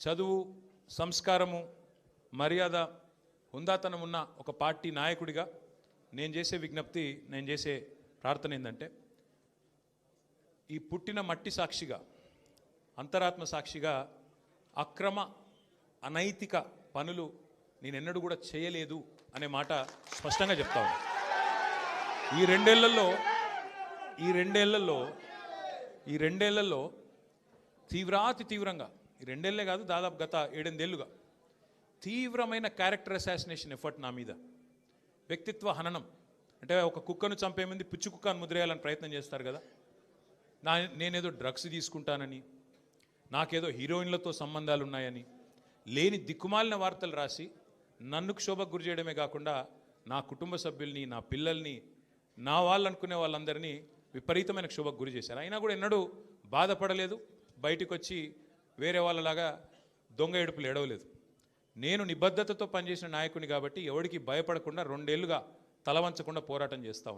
చదువు, సంస్కారము, మర్యాద, హుందాతనం ఉన్న ఒక పార్టీ నాయకుడిగా నేను చేసే విజ్ఞప్తి, నేను చేసే ప్రార్థన ఏంటంటే, ఈ పుట్టిన మట్టి సాక్షిగా, అంతరాత్మ సాక్షిగా అక్రమ అనైతిక పనులు నేను ఎన్నడూ కూడా చేయలేదు అనే మాట స్పష్టంగా చెప్తా ఉన్నాను. ఈ రెండేళ్లలో తీవ్రంగా, ఈ రెండేళ్లే కాదు, దాదాపు గత 7-8 ఏళ్ళుగా తీవ్రమైన క్యారెక్టర్ అసాసినేషన్ ఎఫర్ట్ నా మీద, వ్యక్తిత్వ హననం. అంటే ఒక కుక్కను చంపే ముందు పిచ్చి కుక్కను ముద్రేయాలని ప్రయత్నం చేస్తారు కదా, నేనేదో డ్రగ్స్ తీసుకుంటానని, నాకేదో హీరోయిన్లతో సంబంధాలు ఉన్నాయని, లేని దిక్కుమాలిన వార్తలు రాసి నన్ను క్షోభకు గురి చేయడమే కాకుండా నా కుటుంబ సభ్యుల్ని, నా పిల్లల్ని, నా వాళ్ళు అనుకునే వాళ్ళందరినీ విపరీతమైన క్షోభకు గురి చేశారు. అయినా కూడా ఎన్నడూ బాధపడలేదు, బయటకు వచ్చి వేరే వాళ్ళలాగా దొంగ ఏడుపులు ఏడవలేదు. నేను నిబద్ధతతో పనిచేసిన నాయకుని కాబట్టి ఎవరికి భయపడకుండా 2 ఏళ్ళుగా తలవంచకుండా పోరాటం చేస్తూ ఉన్నాను.